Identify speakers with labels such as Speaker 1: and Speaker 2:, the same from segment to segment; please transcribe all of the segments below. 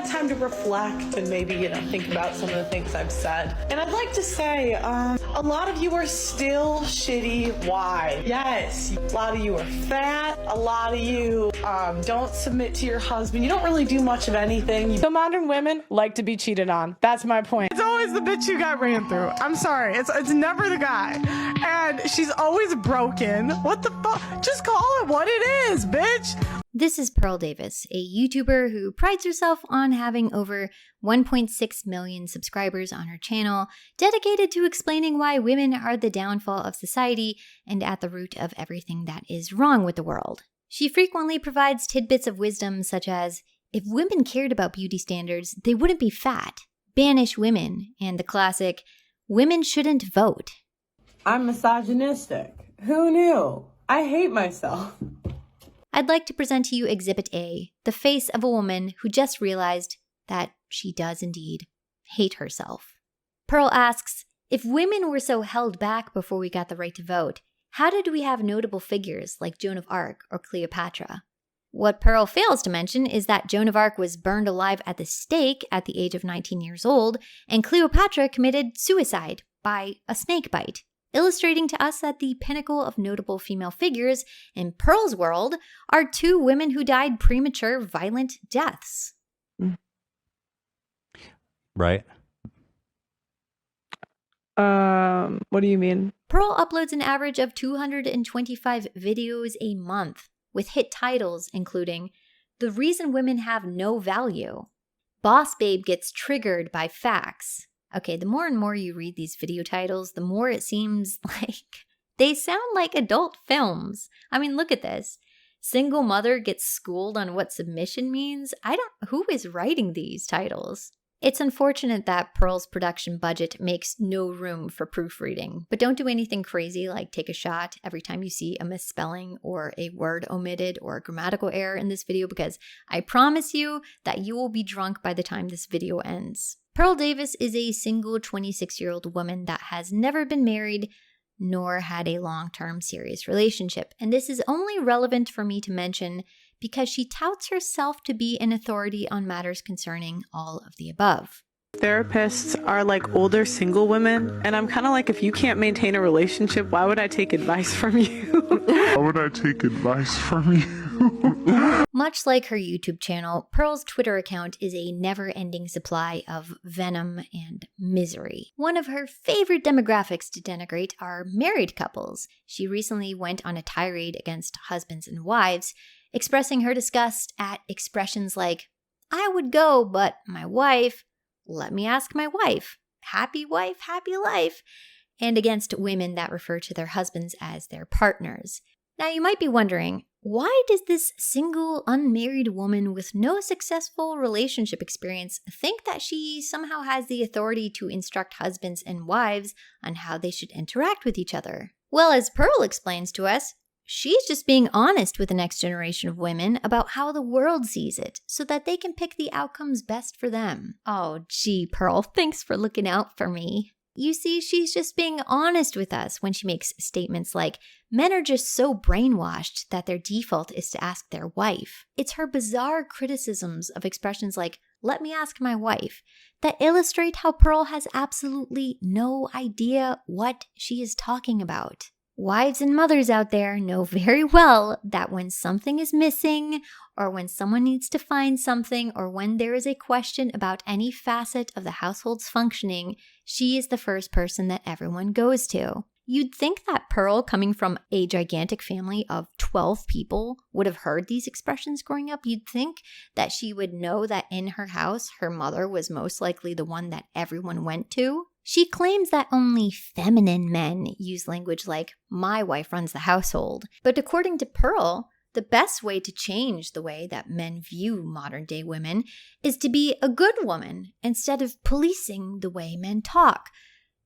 Speaker 1: time to reflect and maybe, think about some of the things I've said. And I'd like to say, a lot of you are still shitty. Why? Yes, a lot of you are fat. A lot of you don't submit to your husband. You don't really do much of anything.
Speaker 2: So modern women like to be cheated on. That's my point. It's always the bitch you got ran through. I'm sorry. It's never the guy. And she's always broken. What the fuck? Just call it what it is, bitch.
Speaker 3: This is Pearl Davis, a YouTuber who prides herself on having over 1.6 million subscribers on her channel, dedicated to explaining why women are the downfall of society and at the root of everything that is wrong with the world. She frequently provides tidbits of wisdom such as, if women cared about beauty standards, they wouldn't be fat, banish women, and the classic, women shouldn't vote.
Speaker 1: I'm misogynistic. Who knew? I hate myself.
Speaker 3: I'd like to present to you Exhibit A, the face of a woman who just realized that she does indeed hate herself. Pearl asks, if women were so held back before we got the right to vote, how did we have notable figures like Joan of Arc or Cleopatra? What Pearl fails to mention is that Joan of Arc was burned alive at the stake at the age of 19 years old, and Cleopatra committed suicide by a snake bite, illustrating to us that the pinnacle of notable female figures in Pearl's world are two women who died premature, violent deaths.
Speaker 4: Right.
Speaker 2: What do you mean?
Speaker 3: Pearl uploads an average of 225 videos a month, with hit titles including The Reason Women Have No Value, Boss Babe Gets Triggered by Facts. Okay, the more and more you read these video titles, the more it seems like they sound like adult films. I mean, look at this. Single mother gets schooled on what submission means. Who is writing these titles? It's unfortunate that Pearl's production budget makes no room for proofreading, but don't do anything crazy like take a shot every time you see a misspelling or a word omitted or a grammatical error in this video, because I promise you that you will be drunk by the time this video ends. Pearl Davis is a single 26-year-old woman that has never been married nor had a long-term serious relationship, and this is only relevant for me to mention because she touts herself to be an authority on matters concerning all of the above.
Speaker 1: Therapists are like older single women, and I'm kind of like, if you can't maintain a relationship, why would I take advice from you?
Speaker 5: Why would I take advice from you?
Speaker 3: Much like her YouTube channel, Pearl's Twitter account is a never-ending supply of venom and misery. One of her favorite demographics to denigrate are married couples. She recently went on a tirade against husbands and wives, expressing her disgust at expressions like, I would go, but my wife, let me ask my wife, happy wife, happy life, and against women that refer to their husbands as their partners. Now you might be wondering, why does this single, unmarried woman with no successful relationship experience think that she somehow has the authority to instruct husbands and wives on how they should interact with each other? Well, as Pearl explains to us, she's just being honest with the next generation of women about how the world sees it so that they can pick the outcomes best for them. Oh, gee, Pearl, thanks for looking out for me. You see, she's just being honest with us when she makes statements like, men are just so brainwashed that their default is to ask their wife. It's her bizarre criticisms of expressions like, let me ask my wife, that illustrate how Pearl has absolutely no idea what she is talking about. Wives and mothers out there know very well that when something is missing, or when someone needs to find something, or when there is a question about any facet of the household's functioning, she is the first person that everyone goes to. You'd think that Pearl, coming from a gigantic family of 12 people, would have heard these expressions growing up. You'd think that she would know that in her house, her mother was most likely the one that everyone went to. She claims that only feminine men use language like, my wife runs the household. But according to Pearl, the best way to change the way that men view modern-day women is to be a good woman instead of policing the way men talk.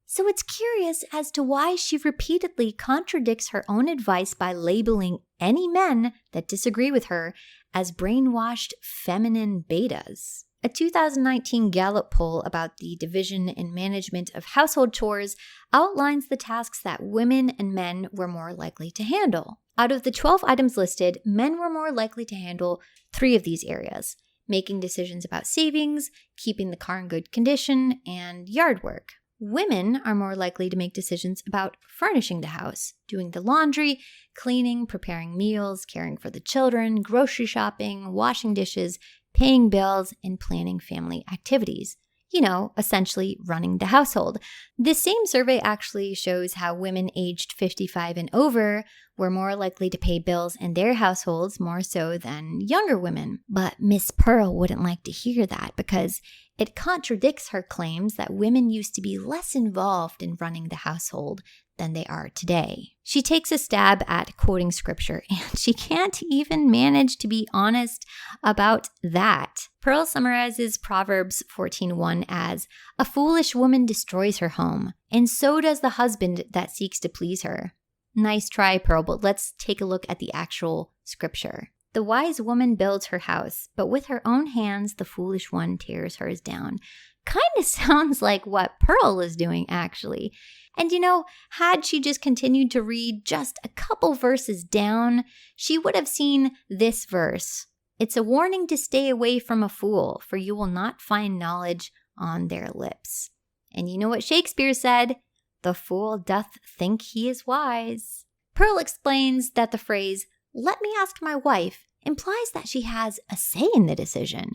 Speaker 3: So it's curious as to why she repeatedly contradicts her own advice by labeling any men that disagree with her as brainwashed feminine betas. A 2019 Gallup poll about the division and management of household chores outlines the tasks that women and men were more likely to handle. Out of the 12 items listed, men were more likely to handle 3 of these areas: making decisions about savings, keeping the car in good condition, and yard work. Women are more likely to make decisions about furnishing the house, doing the laundry, cleaning, preparing meals, caring for the children, grocery shopping, washing dishes, paying bills, and planning family activities. You know, essentially running the household. This same survey actually shows how women aged 55 and over were more likely to pay bills in their households more so than younger women. But Miss Pearl wouldn't like to hear that because it contradicts her claims that women used to be less involved in running the household than they are today. She takes a stab at quoting scripture, and she can't even manage to be honest about that. Pearl summarizes Proverbs 14:1 as, "A foolish woman destroys her home, and so does the husband that seeks to please her." Nice try, Pearl, but let's take a look at the actual scripture. "The wise woman builds her house, but with her own hands the foolish one tears hers down." Kind of sounds like what Pearl is doing, actually. And you know, had she just continued to read just a couple verses down, she would have seen this verse. "It's a warning to stay away from a fool, for you will not find knowledge on their lips." And you know what Shakespeare said? "The fool doth think he is wise." Pearl explains that the phrase, "let me ask my wife," implies that she has a say in the decision.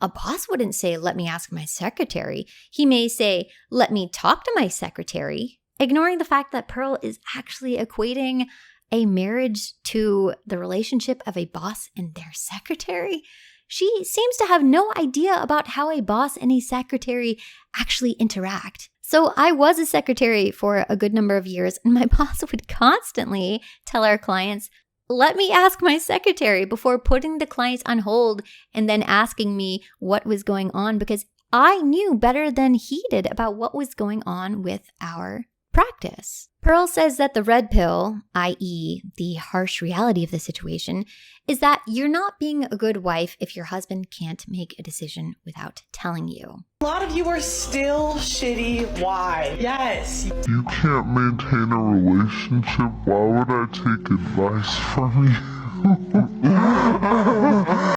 Speaker 3: A boss wouldn't say, "let me ask my secretary." He may say, "let me talk to my secretary," ignoring the fact that Pearl is actually equating a marriage to the relationship of a boss and their secretary. She seems to have no idea about how a boss and a secretary actually interact. So I was a secretary for a good number of years, and my boss would constantly tell our clients, "let me ask my secretary," before putting the clients on hold and then asking me what was going on, because I knew better than he did about what was going on with our practice. Pearl says that the red pill, i.e. the harsh reality of the situation, is that you're not being a good wife if your husband can't make a decision without telling you.
Speaker 1: A lot of you are still shitty. Why? Yes.
Speaker 5: You can't maintain a relationship. Why would I take advice from you?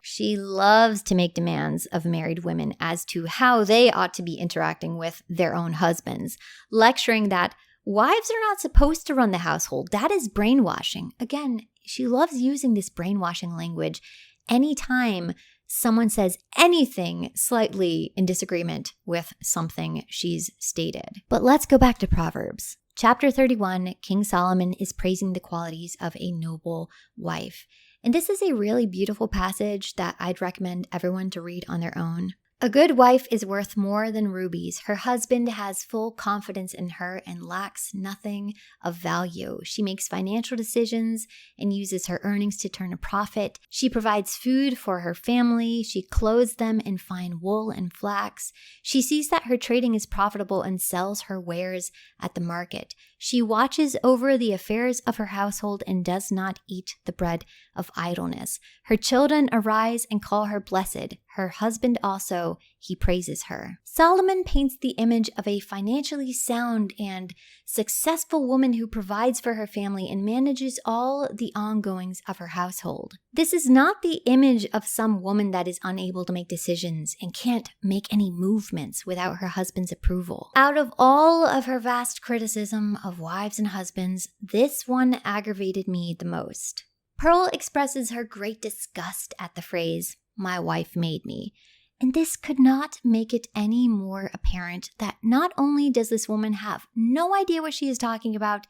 Speaker 3: She loves to make demands of married women as to how they ought to be interacting with their own husbands, lecturing that wives are not supposed to run the household. That is brainwashing. Again, she loves using this brainwashing language anytime someone says anything slightly in disagreement with something she's stated. But let's go back to Proverbs. Chapter 31, King Solomon is praising the qualities of a noble wife. And this is a really beautiful passage that I'd recommend everyone to read on their own. A good wife is worth more than rubies. Her husband has full confidence in her and lacks nothing of value. She makes financial decisions and uses her earnings to turn a profit. She provides food for her family. She clothes them in fine wool and flax. She sees that her trading is profitable and sells her wares at the market. She watches over the affairs of her household and does not eat the bread of idleness. Her children arise and call her blessed. Her husband also, he praises her. Solomon paints the image of a financially sound and successful woman who provides for her family and manages all the ongoings of her household. This is not the image of some woman that is unable to make decisions and can't make any movements without her husband's approval. Out of all of her vast criticism of wives and husbands, this one aggravated me the most. Pearl expresses her great disgust at the phrase, "my wife made me." And this could not make it any more apparent that not only does this woman have no idea what she is talking about,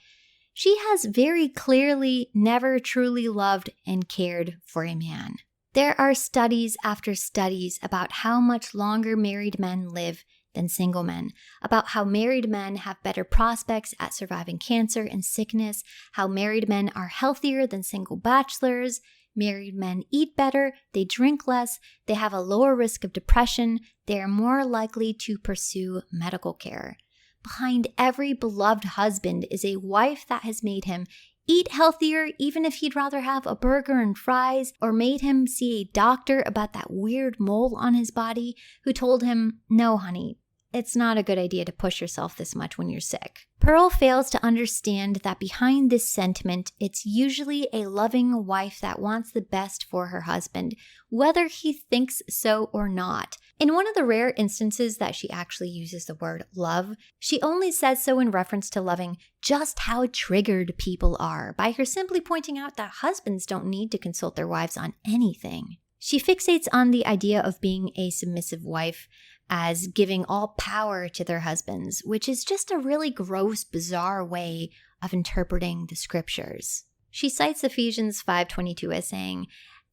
Speaker 3: she has very clearly never truly loved and cared for a man. There are studies after studies about how much longer married men live than single men, about how married men have better prospects at surviving cancer and sickness, how married men are healthier than single bachelors. Married men eat better, they drink less, they have a lower risk of depression, they are more likely to pursue medical care. Behind every beloved husband is a wife that has made him eat healthier even if he'd rather have a burger and fries, or made him see a doctor about that weird mole on his body, who told him, "No, honey, it's not a good idea to push yourself this much when you're sick. Pearl fails to understand that behind this sentiment, it's usually a loving wife that wants the best for her husband, whether he thinks so or not. In one of the rare instances that she actually uses the word love, she only says so in reference to loving just how triggered people are, by her simply pointing out that husbands don't need to consult their wives on anything. She fixates on the idea of being a submissive wife as giving all power to their husbands, which is just a really gross, bizarre way of interpreting the scriptures. She cites Ephesians 5:22 as saying,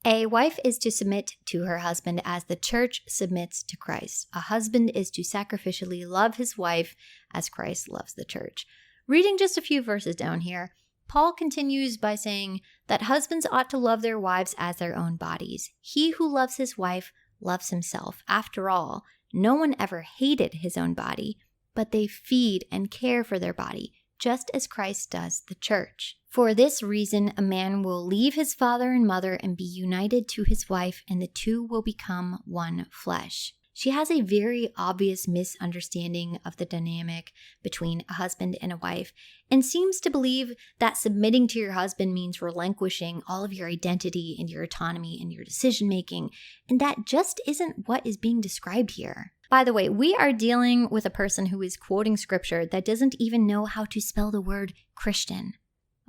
Speaker 3: "A wife is to submit to her husband as the church submits to Christ. A husband is to sacrificially love his wife as Christ loves the church." Reading just a few verses down here, Paul continues by saying that husbands ought to love their wives as their own bodies. He who loves his wife loves himself. After all, no one ever hated his own body, but they feed and care for their body, just as Christ does the church. For this reason, a man will leave his father and mother and be united to his wife, and the two will become one flesh. She has a very obvious misunderstanding of the dynamic between a husband and a wife, and seems to believe that submitting to your husband means relinquishing all of your identity and your autonomy and your decision-making, and that just isn't what is being described here. By the way, we are dealing with a person who is quoting scripture that doesn't even know how to spell the word Christian,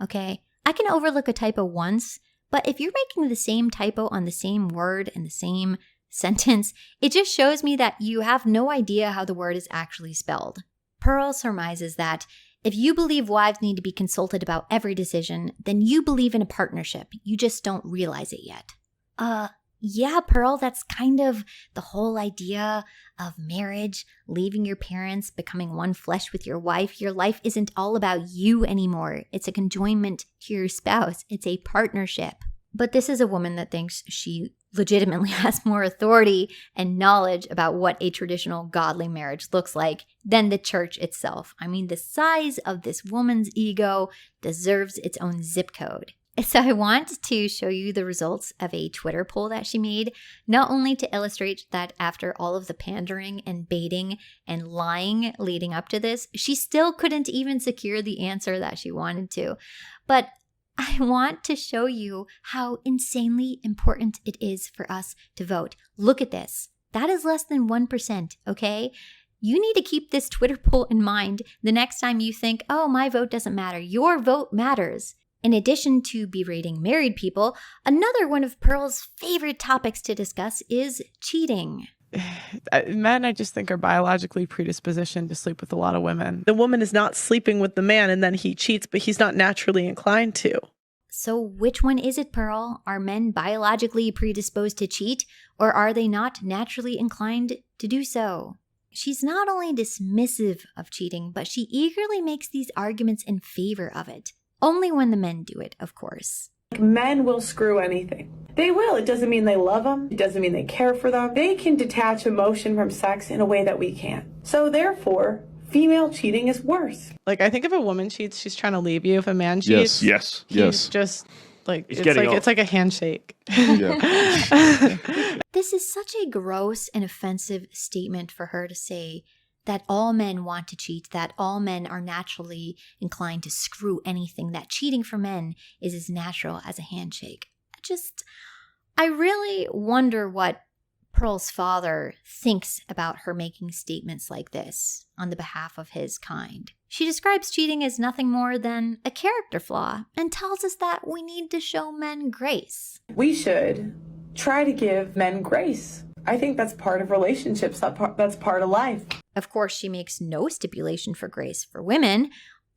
Speaker 3: okay? I can overlook a typo once, but if you're making the same typo on the same word and the same sentence, it just shows me that you have no idea how the word is actually spelled. Pearl surmises that if you believe wives need to be consulted about every decision, then you believe in a partnership. You just don't realize it yet. Yeah, Pearl, that's kind of the whole idea of marriage, leaving your parents, becoming one flesh with your wife. Your life isn't all about you anymore. It's a conjoinment to your spouse. It's a partnership. But this is a woman that thinks she legitimately has more authority and knowledge about what a traditional godly marriage looks like than the church itself. I mean, the size of this woman's ego deserves its own zip code. So I want to show you the results of a Twitter poll that she made, not only to illustrate that after all of the pandering and baiting and lying leading up to this, she still couldn't even secure the answer that she wanted to, but I want to show you how insanely important it is for us to vote. Look at this. That is less than 1%, okay? You need to keep this Twitter poll in mind the next time you think, oh, my vote doesn't matter. Your vote matters. In addition to berating married people, another one of Pearl's favorite topics to discuss is cheating.
Speaker 2: Men, I just think, are biologically predispositioned to sleep with a lot of women.
Speaker 1: The woman is not sleeping with the man and then he cheats, but he's not naturally inclined to.
Speaker 3: So which one is it, Pearl? Are men biologically predisposed to cheat, or are they not naturally inclined to do so? She's not only dismissive of cheating, but she eagerly makes these arguments in favor of it. Only when the men do it, of course.
Speaker 1: Men will screw anything. They will. It doesn't mean they love them. It doesn't mean they care for them. They can detach emotion from sex in a way that we can't. So therefore, female cheating is worse.
Speaker 2: Like, I think if a woman cheats, she's trying to leave you. If a man cheats,
Speaker 5: Yes.
Speaker 2: he's just like, it's like a handshake.
Speaker 5: Yeah.
Speaker 3: This is such a gross and offensive statement for her to say, that all men want to cheat, that all men are naturally inclined to screw anything, that cheating for men is as natural as a handshake. I really wonder what Pearl's father thinks about her making statements like this on the behalf of his kind. She describes cheating as nothing more than a character flaw and tells us that we need to show men grace.
Speaker 1: We should try to give men grace. I think that's part of relationships. That's part of life.
Speaker 3: Of course, she makes no stipulation for grace for women.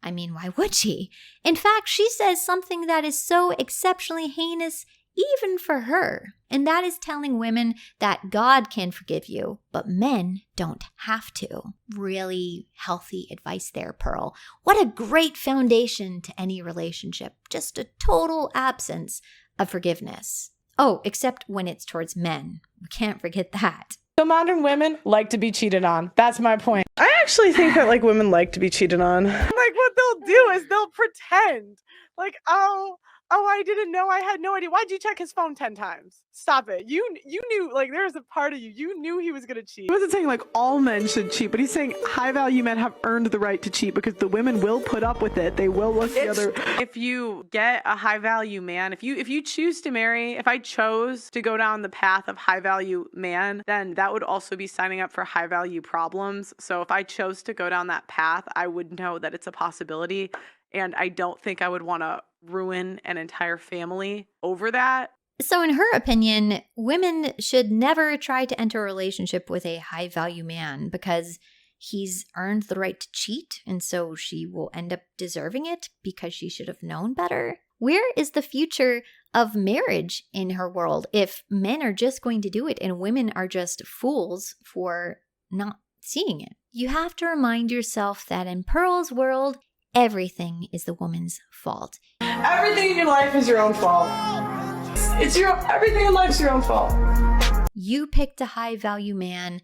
Speaker 3: I mean, why would she? In fact, she says something that is so exceptionally heinous even for her, and that is telling women that God can forgive you, but men don't have to. Really healthy advice there, Pearl. What a great foundation to any relationship. Just a total absence of forgiveness. Oh, except when it's towards men. We can't forget that.
Speaker 2: So modern women like to be cheated on. That's my point.
Speaker 1: I actually think that women like to be cheated on.
Speaker 2: Like, what they'll do is they'll pretend like, oh, Oh, I didn't know. I had no idea. Why'd you check his phone 10 times? Stop it. You knew, like, there was a part of you. You knew he was going to cheat. He wasn't saying, like, all men should cheat, but he's saying high value men have earned the right to cheat because the women will put up with it. They will look the other. If you get a high value man, if you choose to marry, if I chose to go down the path of high value man, then that would also be signing up for high value problems. So if I chose to go down that path, I would know that it's a possibility. And I don't think I would want to ruin an entire family over that.
Speaker 3: So in her opinion, women should never try to enter a relationship with a high value man because he's earned the right to cheat, and so she will end up deserving it because she should have known better. Where is the future of marriage in her world if men are just going to do it and women are just fools for not seeing it? You have to remind yourself that in Pearl's world, everything is the woman's fault.
Speaker 1: Everything in your life is your own fault. Everything in life's your own fault.
Speaker 3: You picked a high value man,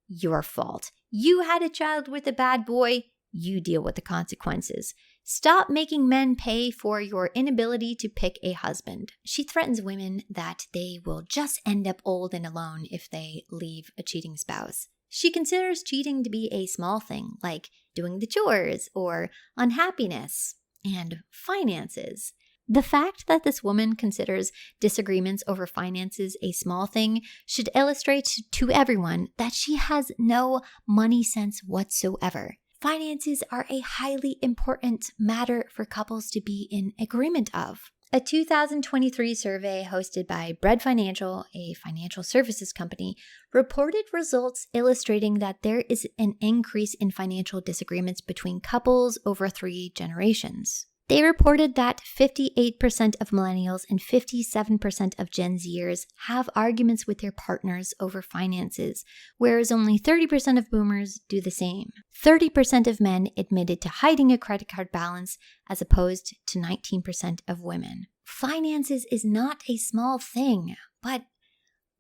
Speaker 3: your fault. You had a child with a bad boy, you deal with the consequences. Stop making men pay for your inability to pick a husband. She threatens women that they will just end up old and alone if they leave a cheating spouse. She considers cheating to be a small thing, like doing the chores or unhappiness and finances. The fact that this woman considers disagreements over finances a small thing should illustrate to everyone that she has no money sense whatsoever. Finances are a highly important matter for couples to be in agreement of. A 2023 survey hosted by Bread Financial, a financial services company, reported results illustrating that there is an increase in financial disagreements between couples over 3 generations. They reported that 58% of millennials and 57% of Gen Zers have arguments with their partners over finances, whereas only 30% of boomers do the same. 30% of men admitted to hiding a credit card balance, as opposed to 19% of women. Finances is not a small thing, but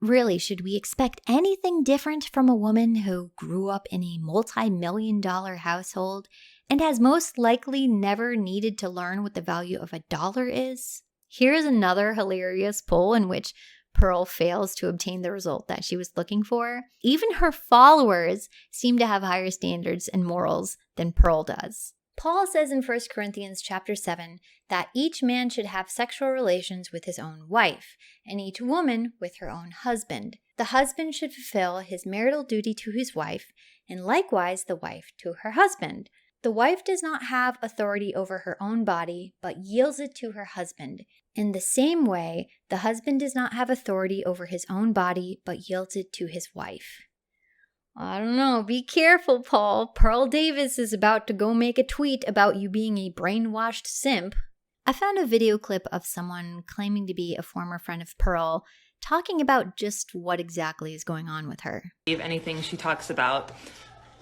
Speaker 3: really, should we expect anything different from a woman who grew up in a multi-million-dollar household and has most likely never needed to learn what the value of a dollar is? Here's another hilarious poll in which Pearl fails to obtain the result that she was looking for. Even her followers seem to have higher standards and morals than Pearl does. Paul says in 1 Corinthians chapter 7 that each man should have sexual relations with his own wife, and each woman with her own husband. The husband should fulfill his marital duty to his wife, and likewise the wife to her husband. The wife does not have authority over her own body, but yields it to her husband. In the same way, the husband does not have authority over his own body, but yields it to his wife. I don't know. Be careful, Paul. Pearl Davis is about to go make a tweet about you being a brainwashed simp. I found a video clip of someone claiming to be a former friend of Pearl talking about just what exactly is going on with her.
Speaker 4: Anything she talks about.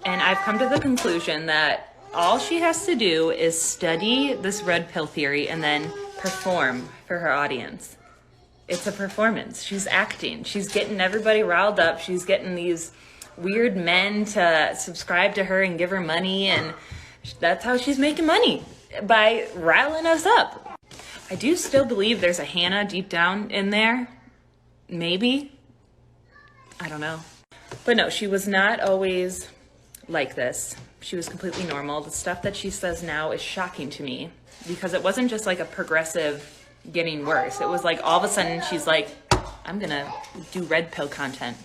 Speaker 4: And I've come to the conclusion that all she has to do is study this red pill theory and then perform for her audience. It's a performance. She's acting. She's getting everybody riled up. She's getting these weird men to subscribe to her and give her money, and that's how she's making money, by riling us up. I do still believe there's a Hannah deep down in there. Maybe. I don't know. But no, she was not always like this. She was completely normal. The stuff that she says now is shocking to me because it wasn't just like a progressive getting worse. It was like all of a sudden she's like, I'm gonna do red pill content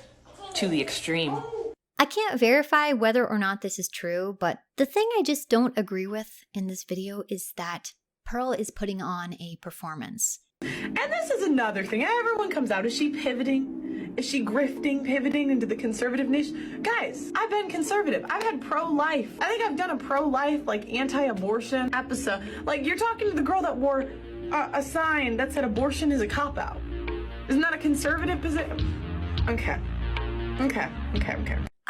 Speaker 4: to the extreme.
Speaker 3: I can't verify whether or not this is true, but the thing I just don't agree with in this video is that Pearl is putting on a performance.
Speaker 1: And this is another thing. Everyone comes out. Is she pivoting? Is she grifting, pivoting into the conservative niche? Guys, I've been conservative. I've had pro-life. I think I've done a pro-life, like, anti-abortion episode. Like, you're talking to the girl that wore a sign that said abortion is a cop-out. Isn't that a conservative position? Okay.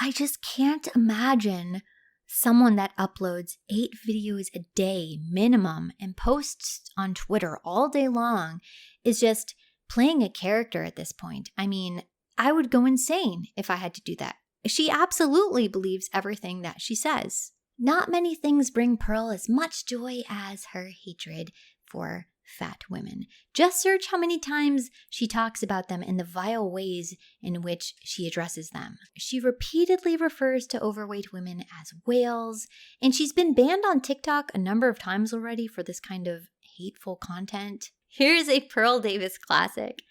Speaker 3: I just can't imagine someone that uploads 8 videos a day minimum and posts on Twitter all day long is just playing a character at this point. I mean, I would go insane if I had to do that. She absolutely believes everything that she says. Not many things bring Pearl as much joy as her hatred for fat women. Just search how many times she talks about them and the vile ways in which she addresses them. She repeatedly refers to overweight women as whales, and she's been banned on TikTok a number of times already for this kind of hateful content. Here's a Pearl Davis classic.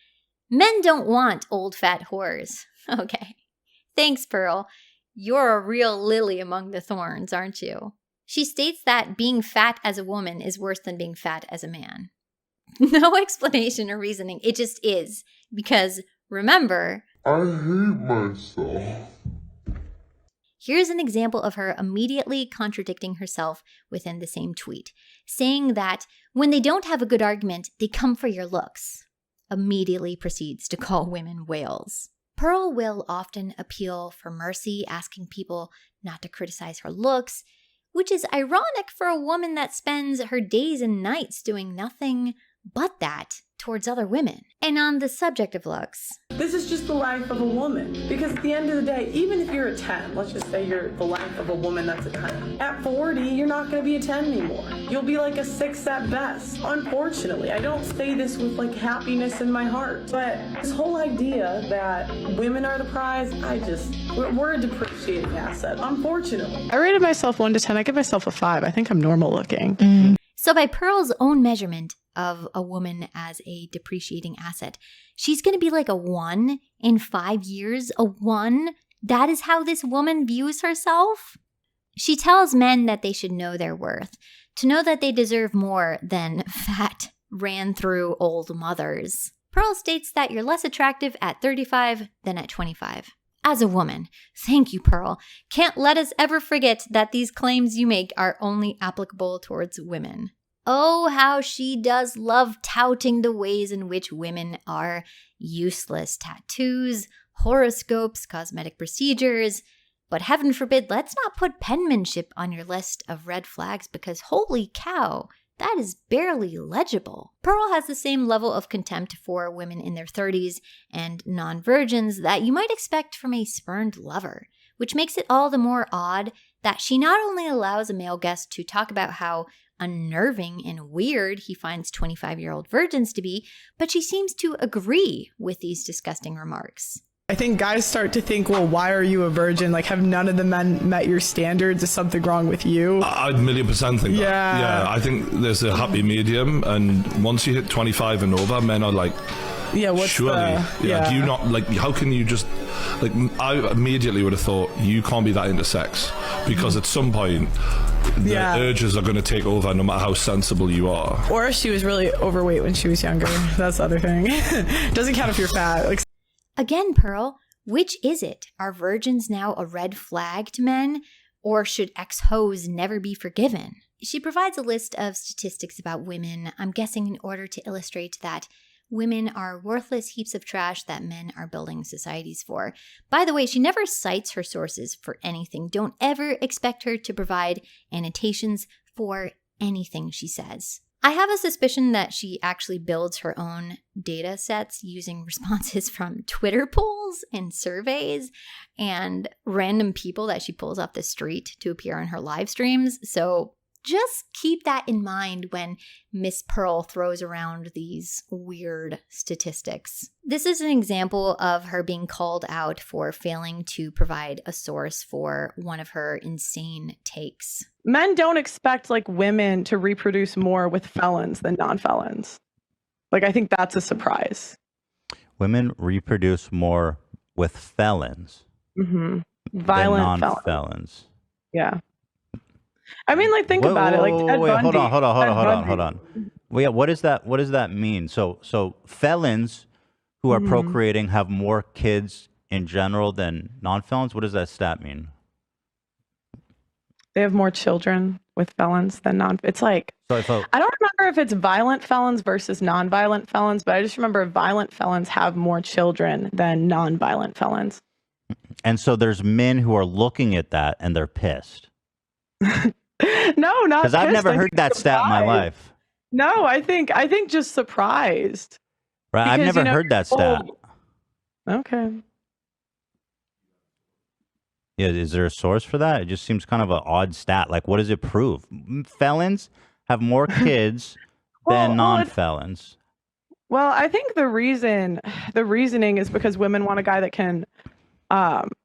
Speaker 3: Men don't want old fat whores. Okay. Thanks, Pearl. You're a real lily among the thorns, aren't you? She states that being fat as a woman is worse than being fat as a man. No explanation or reasoning. It just is. Because, remember,
Speaker 5: I hate myself.
Speaker 3: here's an example of her immediately contradicting herself within the same tweet, saying that when they don't have a good argument, they come for your looks. Immediately proceeds to call women whales. Pearl will often appeal for mercy, asking people not to criticize her looks, which is ironic for a woman that spends her days and nights doing nothing but that towards other women. And on the subject of looks,
Speaker 1: This is just the life of a woman. Because at the end of the day, even if you're a 10, let's just say you're the life of a woman that's a 10. At 40, you're not going to be a 10 anymore. You'll be like a 6 at best. Unfortunately, I don't say this with like happiness in my heart. But this whole idea that women are the prize, we're a depreciating asset, unfortunately.
Speaker 2: I rated myself 1 to 10. I give myself a 5. I think I'm normal looking.
Speaker 3: so by Pearl's own measurement of a woman as a depreciating asset, she's going to be like a 1 in 5 years. A 1? That is how this woman views herself? She tells men that they should know their worth, to know that they deserve more than fat, ran through old mothers. Pearl states that you're less attractive at 35 than at 25. As a woman, thank you, Pearl. Can't let us ever forget that these claims you make are only applicable towards women. Oh, how she does love touting the ways in which women are useless. Tattoos, horoscopes, cosmetic procedures. But heaven forbid, let's not put penmanship on your list of red flags because holy cow, that is barely legible. Pearl has the same level of contempt for women in their 30s and non-virgins that you might expect from a spurned lover, which makes it all the more odd that she not only allows a male guest to talk about how unnerving and weird he finds 25-year-old virgins to be, but she seems to agree with these disgusting remarks.
Speaker 2: I think guys start to think, well, why are you a virgin? Like, have none of the men met your standards? Is something wrong with you?
Speaker 6: I'd 1,000,000% think that.
Speaker 2: Yeah.
Speaker 6: Yeah, I think there's a happy medium, and once you hit 25 and over, men are like,
Speaker 2: Yeah, what's
Speaker 6: surely, do you not, like, how can you just, like, I immediately would have thought, you can't be that into sex, because at some point, the urges are going to take over no matter how sensible you are.
Speaker 2: Or she was really overweight when she was younger. That's the other thing. Doesn't count if you're fat. Like,
Speaker 3: Again, Pearl, which is it? Are virgins now a red flag to men? Or should ex-hoes never be forgiven? She provides a list of statistics about women, I'm guessing in order to illustrate that women are worthless heaps of trash that men are building societies for. By the way, she never cites her sources for anything. Don't ever expect her to provide annotations for anything she says. I have a suspicion that she actually builds her own data sets using responses from Twitter polls and surveys and random people that she pulls off the street to appear on her live streams. So just keep that in mind when Miss Pearl throws around these weird statistics. This is an example of her being called out for failing to provide a source for one of her insane takes.
Speaker 2: men don't expect like women to reproduce more with felons than non-felons. Like, I think that's a surprise.
Speaker 7: Women reproduce more with felons
Speaker 2: Violent
Speaker 7: than
Speaker 2: felons.
Speaker 7: non-felons.
Speaker 2: Yeah. I mean, like, think about it. Like, Ted
Speaker 7: wait,
Speaker 2: Bundy.
Speaker 7: hold
Speaker 2: Ted
Speaker 7: on. Well, yeah, what does that mean? So felons who are procreating have more kids in general than non-felons? What does that stat mean?
Speaker 2: They have more children with felons than non. It's like,
Speaker 7: So if
Speaker 2: I don't remember if it's violent felons versus non-violent felons, but I just remember violent felons have more children than non-violent felons.
Speaker 7: and so there's men who are looking at that and they're pissed.
Speaker 2: No, not
Speaker 7: Because I've
Speaker 2: pissed.
Speaker 7: never
Speaker 2: I
Speaker 7: heard
Speaker 2: think
Speaker 7: that stat in my
Speaker 2: surprised.
Speaker 7: life.
Speaker 2: No, I think just surprised.
Speaker 7: Right? I've
Speaker 2: Because,
Speaker 7: never
Speaker 2: you know,
Speaker 7: heard that stat.
Speaker 2: Okay.
Speaker 7: Yeah, is there a source for that? It just seems kind of an odd stat. Like, what does it prove? Felons have more kids than
Speaker 2: well,
Speaker 7: non-felons?
Speaker 2: Well, I think the reasoning is because women want a guy that can,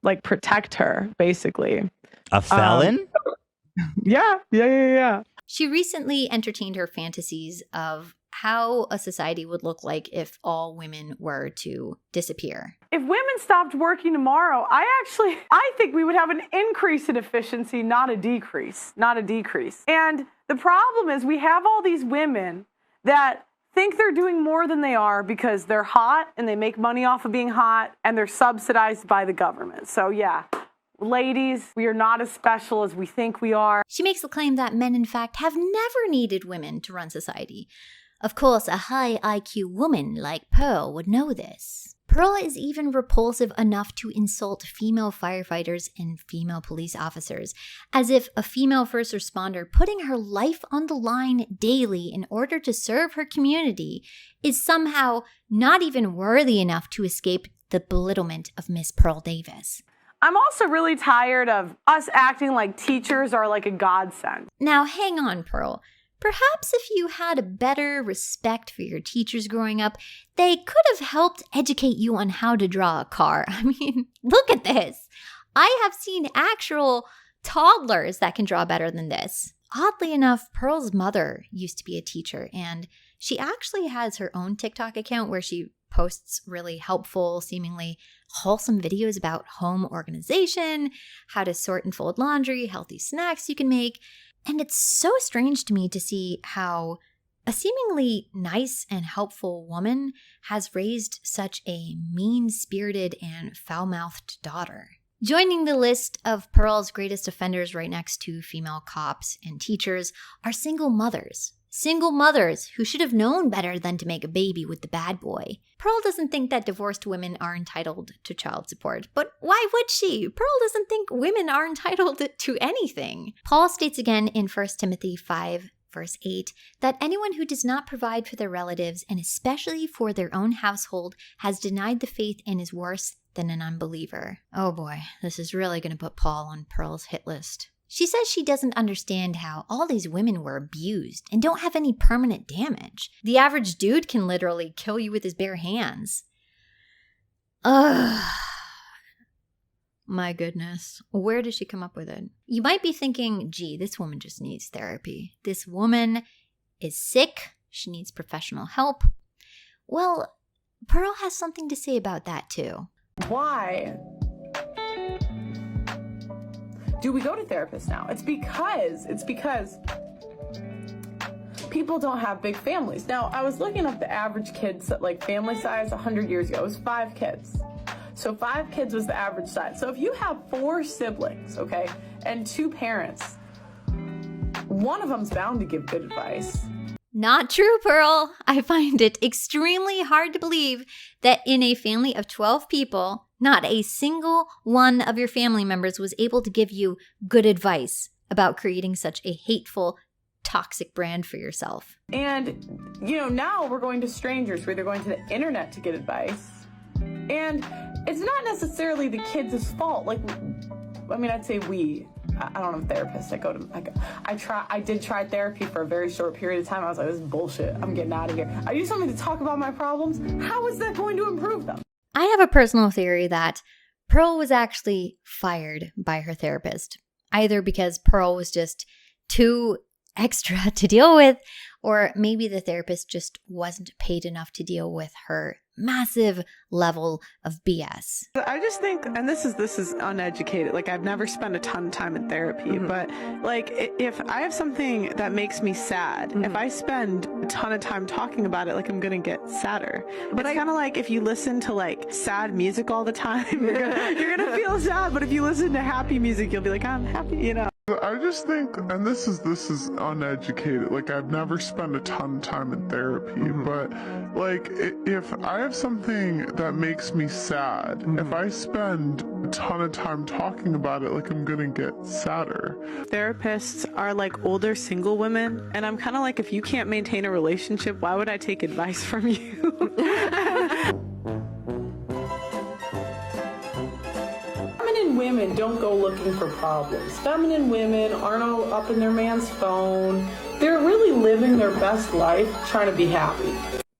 Speaker 2: like, protect her, basically.
Speaker 7: A felon?
Speaker 2: Yeah.
Speaker 3: She recently entertained her fantasies of how a society would look like if all women were to disappear.
Speaker 2: If women stopped working tomorrow, I think we would have an increase in efficiency, not a decrease. And the problem is we have all these women that think they're doing more than they are because they're hot and they make money off of being hot and they're subsidized by the government. So yeah, ladies, we are not as special as we think we are.
Speaker 3: She makes the claim that men, in fact, have never needed women to run society. Of course, a high IQ woman like Pearl would know this. Pearl is even repulsive enough to insult female firefighters and female police officers, as if a female first responder putting her life on the line daily in order to serve her community is somehow not even worthy enough to escape the belittlement of Miss Pearl Davis.
Speaker 2: I'm also really tired of us acting like teachers are like a godsend.
Speaker 3: Now, hang on, Pearl. Perhaps if you had a better respect for your teachers growing up, they could have helped educate you on how to draw a car. I mean, look at this. I have seen actual toddlers that can draw better than this. Oddly enough, Pearl's mother used to be a teacher, and she actually has her own TikTok account where she posts really helpful, seemingly wholesome videos about home organization, how to sort and fold laundry, healthy snacks you can make. And it's so strange to me to see how a seemingly nice and helpful woman has raised such a mean-spirited and foul-mouthed daughter. Joining the list of Pearl's greatest offenders right next to female cops and teachers are single mothers. Single mothers who should have known better than to make a baby with the bad boy. Pearl doesn't think that divorced women are entitled to child support, but why would she? Pearl doesn't think women are entitled to anything. Paul states again in 1 Timothy 5, verse 8, that anyone who does not provide for their relatives, and especially for their own household, has denied the faith and is worse than an unbeliever. Oh boy, this is really going to put Paul on Pearl's hit list. She says she doesn't understand how all these women were abused and don't have any permanent damage. The average dude can literally kill you with his bare hands. Ugh. My goodness. Where does she come up with it? You might be thinking, gee, this woman just needs therapy. This woman is sick. She needs professional help. Well, Pearl has something to say about that too.
Speaker 1: Why do we go to therapists now? It's because people don't have big families. Now, I was looking up the average kids, like family size 100 years ago. It was 5 kids. So 5 kids was the average size. So if you have 4 siblings, okay, and 2 parents, one of them's bound to give good advice.
Speaker 3: Not true, Pearl. I find it extremely hard to believe that in a family of 12 people, not a single one of your family members was able to give you good advice about creating such a hateful, toxic brand for yourself.
Speaker 1: And, now we're going to strangers, where they're going to the internet to get advice. And it's not necessarily the kids' fault. I'd say we. I don't have therapists. I did try therapy for a very short period of time. I was like, this is bullshit. I'm getting out of here. I need somebody to talk about my problems. How is that going to improve them?
Speaker 3: I have a personal theory that Pearl was actually fired by her therapist, either because Pearl was just too extra to deal with, or maybe the therapist just wasn't paid enough to deal with her massive level of BS.
Speaker 2: I just think, and this is uneducated, I've never spent a ton of time in therapy, but if I have something that makes me sad, if I spend a ton of time talking about it, I'm gonna get sadder. But it's kind of like if you listen to sad music all the time, you're gonna feel sad, but if you listen to happy music, you'll be like, I'm happy,
Speaker 5: I just think, and this is uneducated, I've never spent a ton of time in therapy, but if I have something that makes me sad, if I spend a ton of time talking about it, I'm gonna get sadder.
Speaker 2: Therapists are older single women, and I'm kind of if you can't maintain a relationship, why would I take advice from you?
Speaker 1: women don't go looking for problems. Feminine women aren't all up in their man's phone. They're really living their best life, trying to be happy.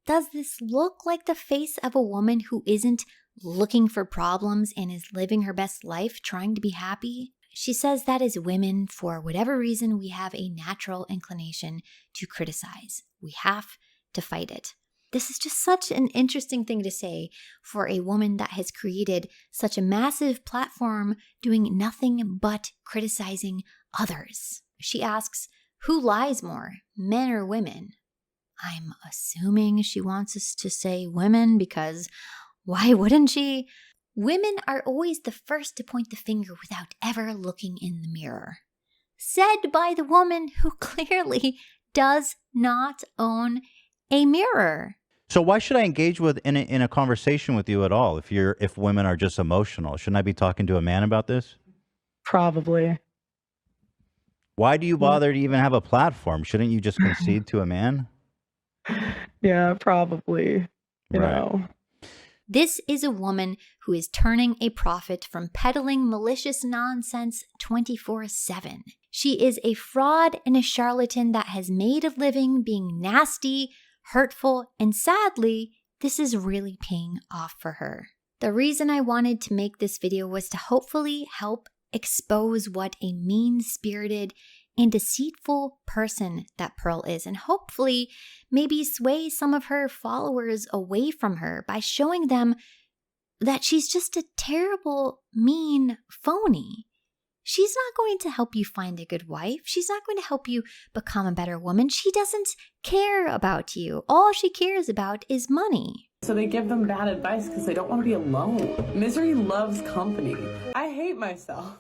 Speaker 3: Does this look like the face of a woman who isn't looking for problems and is living her best life, trying to be happy? She says that as women, for whatever reason, we have a natural inclination to criticize. We have to fight it. This is just such an interesting thing to say for a woman that has created such a massive platform doing nothing but criticizing others. She asks, who lies more, men or women? I'm assuming she wants us to say women because why wouldn't she? Women are always the first to point the finger without ever looking in the mirror. Said by the woman who clearly does not own a mirror.
Speaker 7: So why should I engage with in a conversation with you at all if women are just emotional? Shouldn't I be talking to a man about this?
Speaker 2: Probably.
Speaker 7: Why do you bother to even have a platform? Shouldn't you just concede to a man?
Speaker 2: Yeah, probably. You know.
Speaker 3: This is a woman who is turning a profit from peddling malicious nonsense 24/7. She is a fraud and a charlatan that has made a living being nasty, hurtful, and sadly, this is really paying off for her. The reason I wanted to make this video was to hopefully help expose what a mean-spirited and deceitful person that Pearl is, and hopefully maybe sway some of her followers away from her by showing them that she's just a terrible, mean phony. She's not going to help you find a good wife. She's not going to help you become a better woman. She doesn't care about you. All she cares about is money.
Speaker 1: So they give them bad advice because they don't want to be alone. Misery loves company. I hate myself.